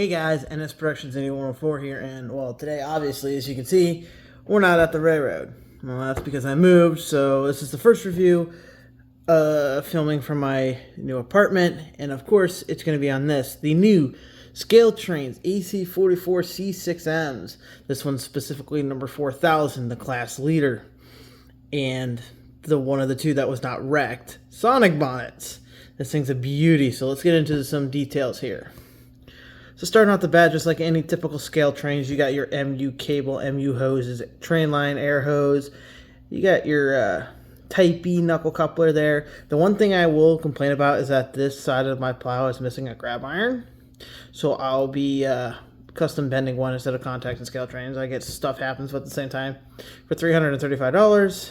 Hey guys, NS Productions 8104 here, and well, today obviously, as you can see, we're not at the railroad. Well, that's because I moved, so this is the first review filming from my new apartment, and of course, it's going to be on this, the new Scaletrains AC44C6Ms. This one's specifically number 4000, the class leader, and the one of the two that was not wrecked, Sonic bonnets. This thing's a beauty, so let's get into some details here. So starting off the bat, just like any typical Scaletrains, you got your MU cable, MU hoses, train line, air hose. You got your Type E knuckle coupler there. The one thing I will complain about is that this side of my plow is missing a grab iron. So I'll be custom bending one instead of contacting Scaletrains. I guess stuff happens, but at the same time, for $335,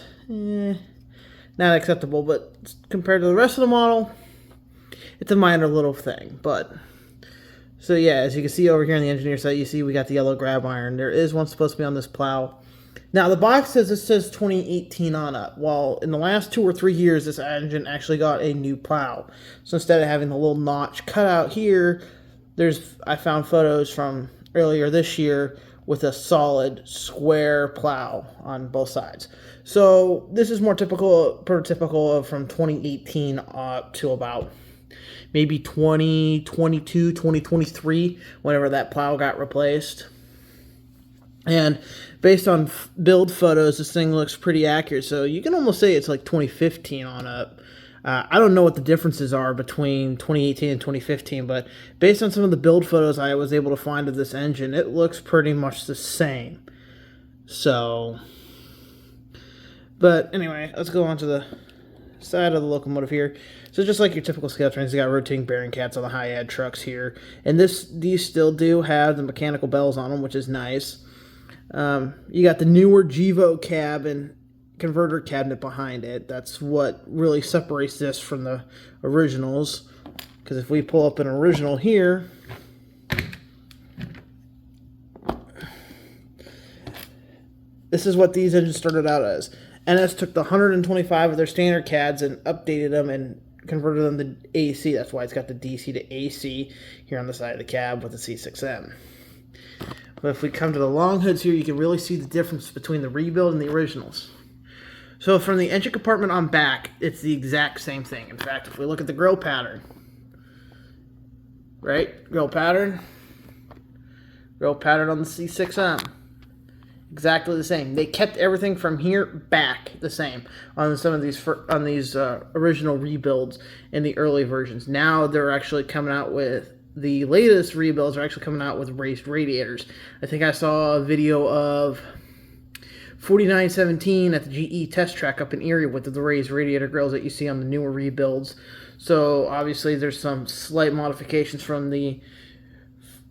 not acceptable. But compared to the rest of the model, it's a minor little thing, but... So yeah, as you can see over here on the engineer side, you see we got the yellow grab iron. There is one supposed to be on this plow. Now the box says it says 2018 on up. Well, in the last 2 or 3 years, this engine actually got a new plow. So instead of having the little notch cut out here, I found photos from earlier this year with a solid square plow on both sides. So this is more prototypical of from 2018 up to about maybe 2022, 2023, whenever that plow got replaced. And based on build photos, this thing looks pretty accurate. So you can almost say it's like 2015 on up. I don't know what the differences are between 2018 and 2015, but based on some of the build photos I was able to find of this engine, it looks pretty much the same. So, but anyway, let's go on to the side of the locomotive here. So just like your typical Scaletrains, you got rotating bearing cats on the high-ad trucks here, and these still do have the mechanical bells on them, which is nice. You got the newer Gevo cab and converter cabinet behind it. That's what really separates this from the originals, because if we pull up an original here, this is what these engines started out as. NS took the 125 of their standard CADs and updated them and converted them to AC. That's why it's got the DC to AC here on the side of the cab with the C6M. But if we come to the long hoods here, you can really see the difference between the rebuild and the originals. So from the engine compartment on back, it's the exact same thing. In fact, if we look at the grill pattern, right? Grill pattern on the C6M. Exactly the same. They kept everything from here back the same on some of these original rebuilds in the early versions. Now they're actually coming out with the latest rebuilds are actually coming out with raised radiators. I think I saw a video of 4917 at the GE test track up in Erie with the raised radiator grills that you see on the newer rebuilds. So obviously there's some slight modifications from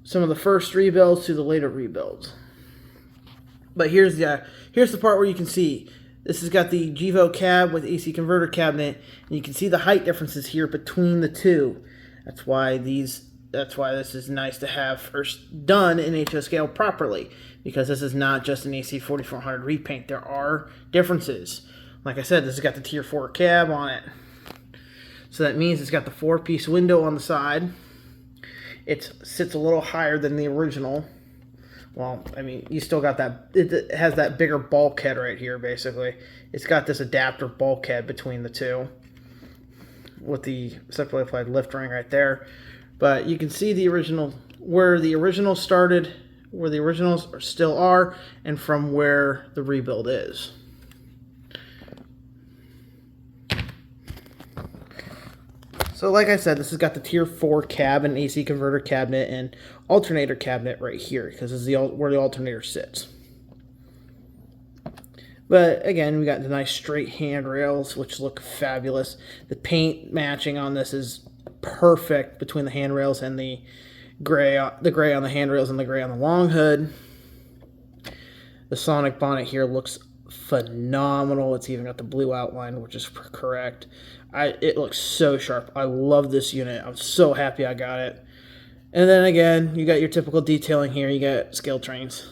some of the first rebuilds to the later rebuilds. But here's the part where you can see this has got the Gevo cab with AC converter cabinet, and you can see the height differences here between the two. That's why this is nice to have first done in HO scale properly, because this is not just an AC 4400 repaint. There are differences. Like I said, this has got the Tier 4 cab on it, so that means it's got the 4-piece window on the side. It sits a little higher than the original. Well, I mean, you still got that, it has that bigger bulkhead right here, basically. It's got this adapter bulkhead between the two with the separately applied lift ring right there. But you can see the original, where the original started, where the originals still are, and from where the rebuild is. So like I said, this has got the Tier 4 cab and AC converter cabinet and alternator cabinet right here, because this is where the alternator sits. But again, we got the nice straight handrails, which look fabulous. The paint matching on this is perfect between the handrails and the gray on the handrails and the gray on the long hood. The Sonic bonnet here looks phenomenal. It's even got the blue outline, which is correct. It looks so sharp. I love this unit. I'm so happy I got it. And then again, you got your typical detailing here. You got Scaletrains.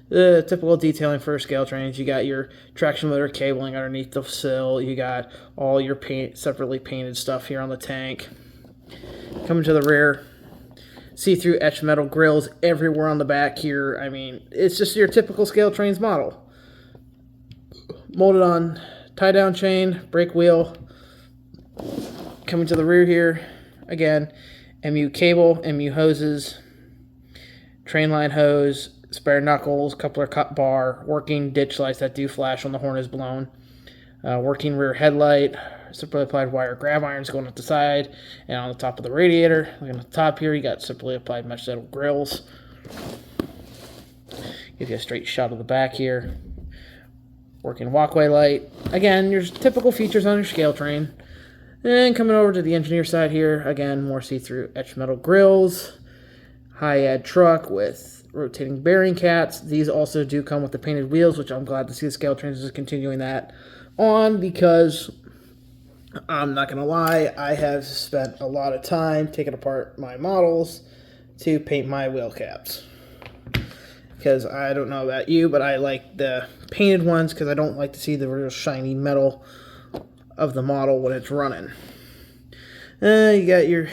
The typical detailing for Scaletrains. You got your traction motor cabling underneath the sill. You got all your separately painted stuff here on the tank. Coming to the rear, See-through etched metal grills everywhere on the back here. I mean, it's just your typical Scaletrains model. Molded on tie-down chain, brake wheel. Coming to the rear here, again, MU cable, MU hoses, train line hose, spare knuckles, coupler cut bar, working ditch lights that do flash when the horn is blown, working rear headlight, simply applied wire grab irons going up the side and on the top of the radiator. Look at the top here, you got simply applied mesh metal grills. Give you a straight shot of the back here. Working walkway light. Again, your typical features on your Scaletrain. And coming over to the engineer side here, again, more see-through etched metal grills. High-ad truck with rotating bearing cats. These also do come with the painted wheels, which I'm glad to see the Scaletrains is continuing that on, because I'm not going to lie, I have spent a lot of time taking apart my models to paint my wheel caps. Because I don't know about you, but I like the painted ones because I don't like to see the real shiny metal of the model when it's running. You got your,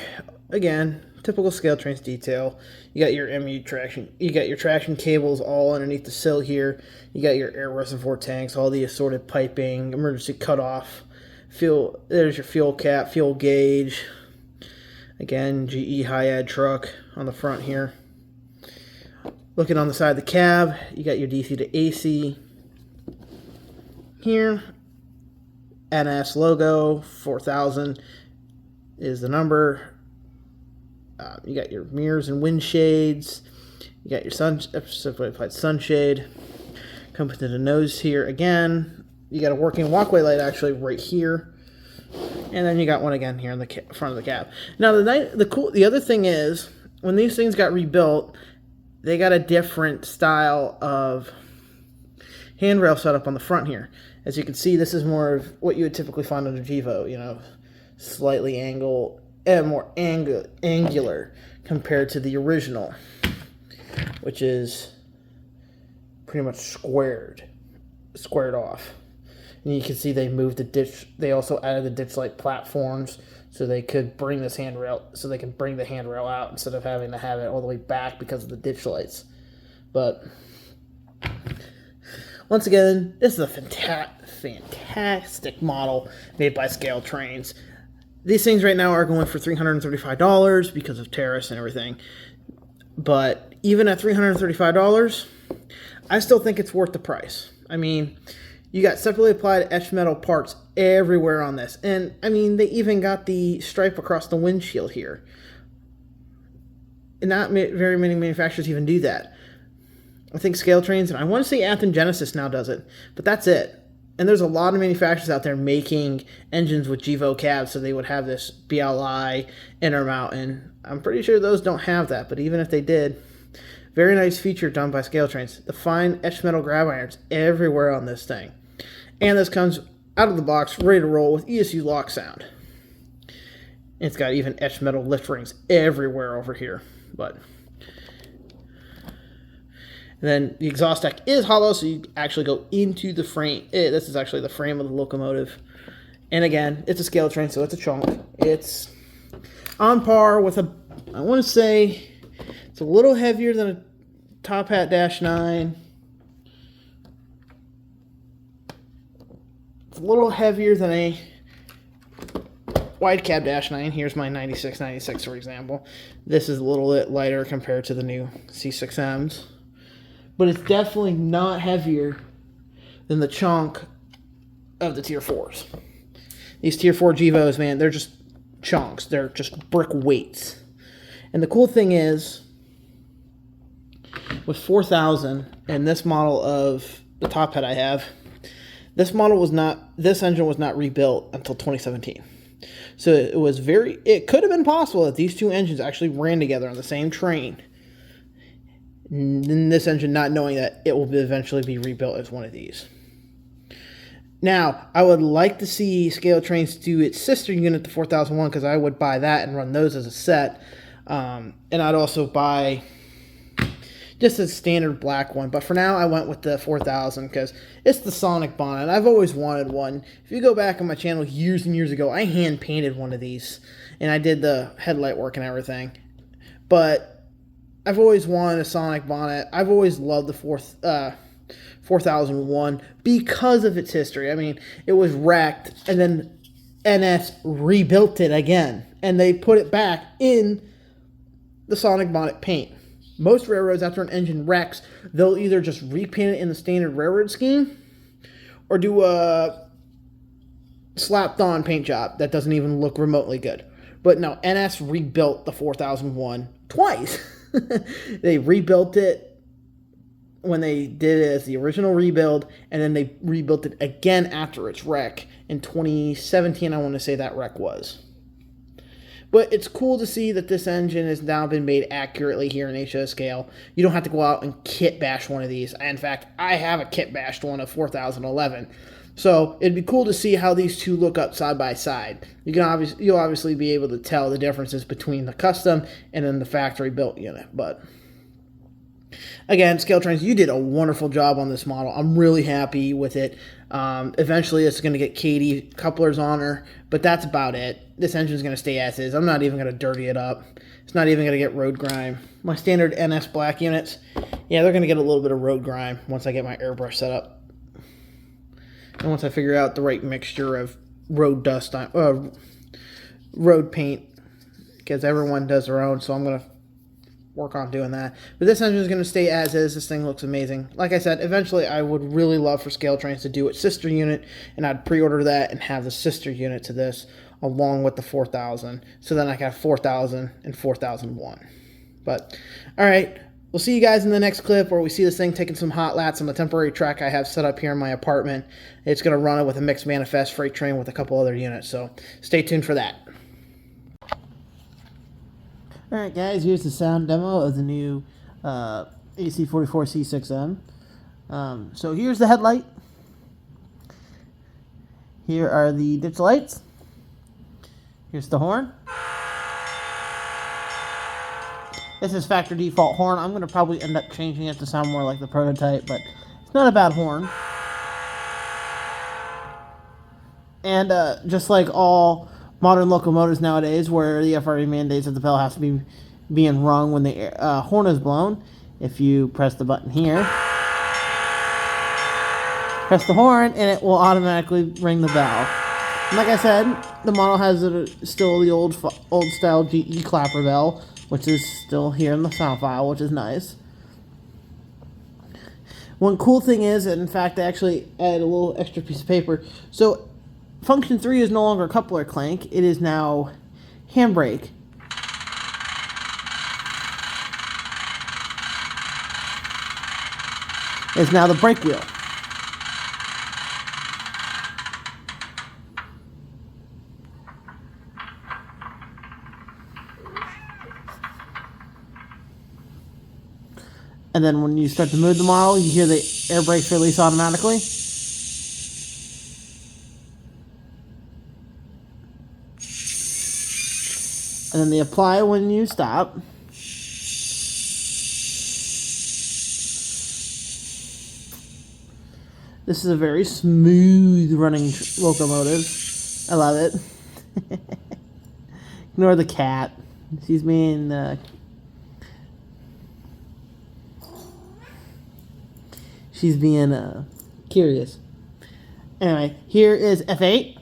again, typical Scaletrains detail. You got your MU traction. You got your traction cables all underneath the sill here. You got your air reservoir tanks, all the assorted piping, emergency cutoff. Fuel. There's your fuel cap, fuel gauge. Again, GE high-ad truck on the front here. Looking on the side of the cab, you got your DC to AC here. NS logo, 4000 is the number. You got your mirrors and windshields. You got your simply applied sunshade. Coming to the nose here again. You got a working walkway light actually right here. And then you got one again here in the front of the cab. Now the other thing is, when these things got rebuilt, they got a different style of handrail setup on the front here. As you can see, this is more of what you would typically find on a Gevo, you know, slightly angled and more angular compared to the original, which is pretty much squared off. And you can see they moved the ditch. They also added the ditch light platforms so they could bring this handrail, so they can bring the handrail out instead of having to have it all the way back because of the ditch lights. But once again, this is a fantastic model made by Scaletrains. These things right now are going for $335 because of tariffs and everything. But even at $335, I still think it's worth the price. I mean, you got separately applied etched metal parts everywhere on this. And, I mean, they even got the stripe across the windshield here. And not very many manufacturers even do that. I think Scaletrains, and I want to say Athens Genesis now does it, but that's it. And there's a lot of manufacturers out there making engines with Gevo cabs, so they would have this BLI, Intermountain. I'm pretty sure those don't have that, but even if they did, very nice feature done by Scaletrains. The fine etched metal grab irons everywhere on this thing. And this comes out of the box, ready to roll with ESU lock sound. It's got even etched metal lift rings everywhere over here. But and then the exhaust deck is hollow, so you actually go into the frame. This is actually the frame of the locomotive. And again, it's a Scaletrain, so it's a chunk. It's on par with a, I want to say, it's a little heavier than a Top Hat Dash 9. It's a little heavier than a Wide Cab Dash 9. Here's my 96, for example. This is a little bit lighter compared to the new C6Ms. But it's definitely not heavier than the chunk of the Tier 4s. These Tier 4 Gevos, man, they're just chunks. They're just brick weights. And the cool thing is, with 4000 and this model of the top hat I have, this engine was not rebuilt until 2017. So it could have been possible that these two engines actually ran together on the same train. In this engine, not knowing that it will eventually be rebuilt as one of these. Now, I would like to see Scaletrains do its sister unit, the 4001, because I would buy that and run those as a set. And I'd also buy just a standard black one. But for now, I went with the 4000 because it's the Sonic bonnet. I've always wanted one. If you go back on my channel years and years ago, I hand painted one of these. And I did the headlight work and everything. But I've always wanted a sonic bonnet. I've always loved the 4001 because of its history. I mean, it was wrecked, and then NS rebuilt it again, and they put it back in the sonic bonnet paint. Most railroads, after an engine wrecks, they'll either just repaint it in the standard railroad scheme or do a slapped-on paint job that doesn't even look remotely good. But no, NS rebuilt the 4001 twice. They rebuilt it when they did it as the original rebuild, and then they rebuilt it again after its wreck in 2017, I want to say that wreck was. But it's cool to see that this engine has now been made accurately here in HO scale. You don't have to go out and kit bash one of these. In fact, I have a kit bashed one of 4011. So it'd be cool to see how these two look up side by side. You'll obviously be able to tell the differences between the custom and then the factory built unit. But again, Scaletrains, you did a wonderful job on this model. I'm really happy with it. Eventually, it's going to get Katie couplers on her, but that's about it. This engine's going to stay as is. I'm not even going to dirty it up. It's not even going to get road grime. My standard NS black units, yeah, they're going to get a little bit of road grime once I get my airbrush set up. And once I figure out the right mixture of road dust, road paint, because everyone does their own, so I'm going to work on doing that. But this engine is going to stay as is. This thing looks amazing. Like I said, eventually I would really love for Scaletrains to do its sister unit, and I'd pre-order that and have the sister unit to this along with the 4000, so then I can have 4000 and 4001. But all right, we'll see you guys in the next clip where we see this thing taking some hot laps on the temporary track I have set up here in my apartment. It's going to run it with a mixed manifest freight train with a couple other units, so stay tuned for that. Alright guys, here's the sound demo of the new AC44C6M. So here's the headlight. Here are the ditch lights. Here's the horn. This is factory default horn. I'm going to probably end up changing it to sound more like the prototype, but it's not a bad horn. And just like all modern locomotives nowadays, where the FRA mandates that the bell has to be being rung when the horn is blown, if you press the button here, press the horn, and it will automatically ring the bell. And like I said, the model has still the old style GE clapper bell, which is still here in the sound file, which is nice. One cool thing is, and in fact, I actually added a little extra piece of paper. So function 3 is no longer coupler clank, it is now handbrake. It's now the brake wheel. And then when you start to move the model, you hear the air brakes release automatically. And then they apply when you stop. This is a very smooth running locomotive. I love it. Ignore the cat. She's being curious. Anyway, here is F8.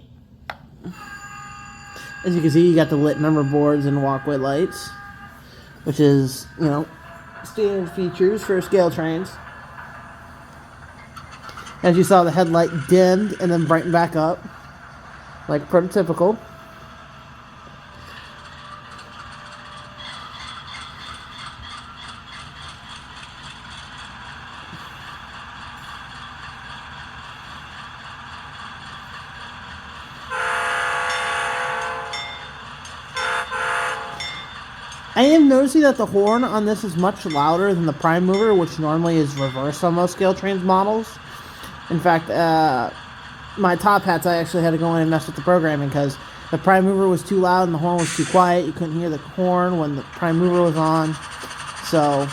As you can see, you got the lit number boards and walkway lights, which is, you know, standard features for Scaletrains. As you saw, the headlight dimmed and then brightened back up, like prototypical. I am noticing that the horn on this is much louder than the prime mover, which normally is reversed on most Scaletrains models. In fact, my top hats, I actually had to go in and mess with the programming because the prime mover was too loud and the horn was too quiet. You couldn't hear the horn when the prime mover was on. So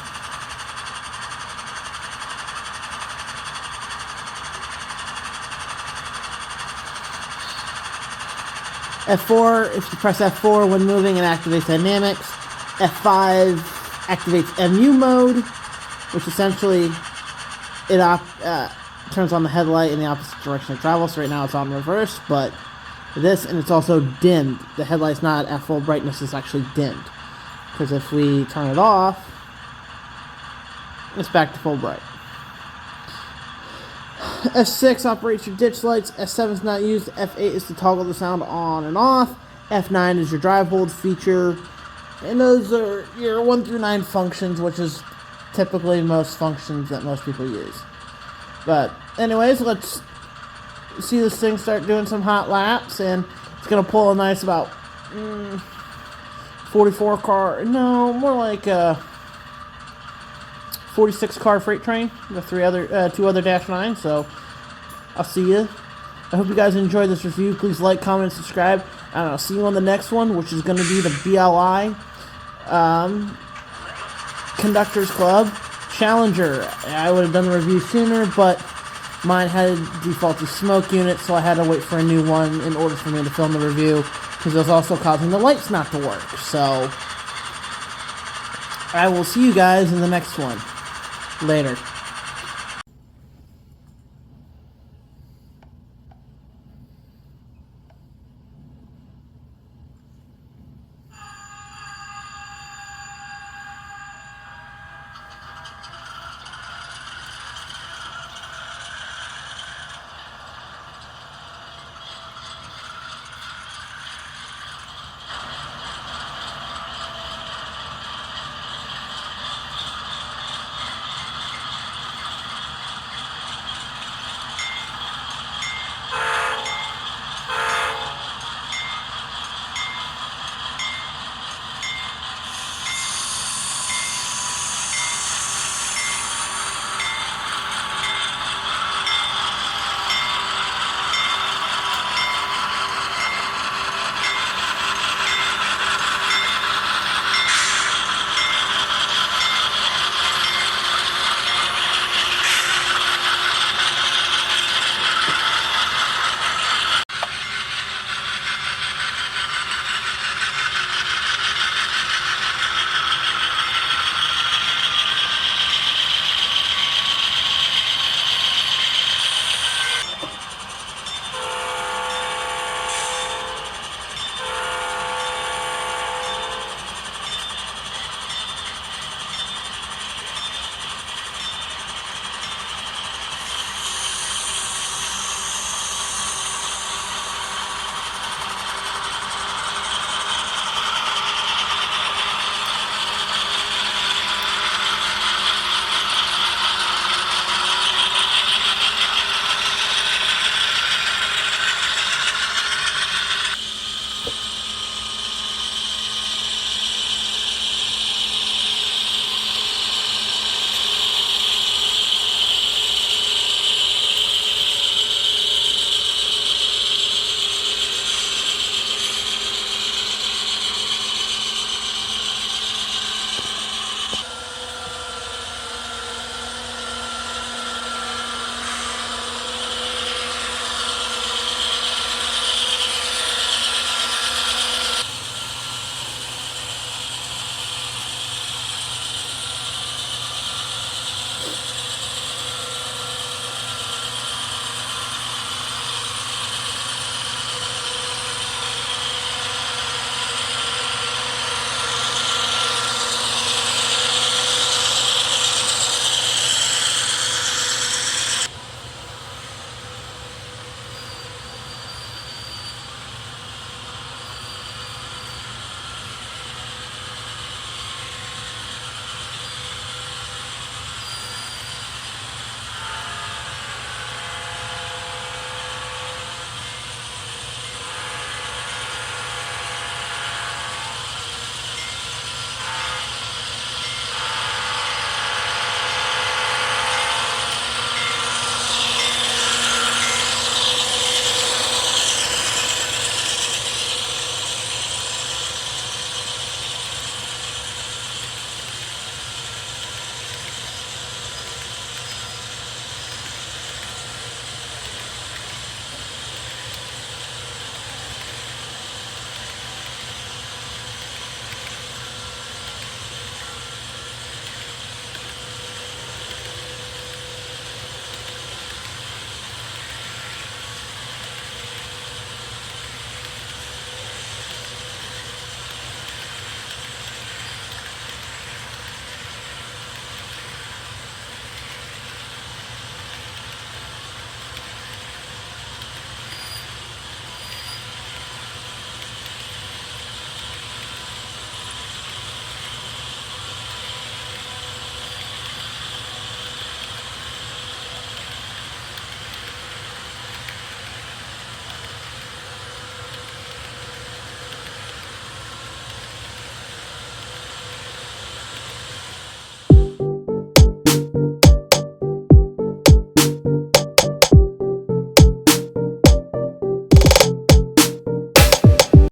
F4, if you press F4 when moving, it activates dynamics. F5 activates MU mode, which essentially it turns on the headlight in the opposite direction of travel. So right now it's on reverse, but this, and it's also dimmed. The headlight's not at full brightness, it's actually dimmed. Because if we turn it off, it's back to full bright. F6 operates your ditch lights. F7 is not used. F8 is to toggle the sound on and off. F9 is your drive hold feature. And those are your 1 through 9 functions, which is typically most functions that most people use. But anyways, let's see this thing start doing some hot laps, and it's going to pull a nice about 44 car, no, more like a 46 car freight train with two other Dash 9. So I'll see you. I hope you guys enjoyed this review. Please like, comment, subscribe, and I'll see you on the next one, which is going to be the BLI Conductors Club Challenger. I would have done the review sooner, but mine had a defaulty smoke unit, so I had to wait for a new one in order for me to film the review, because it was also causing the lights not to work. So I will see you guys in the next one. Later.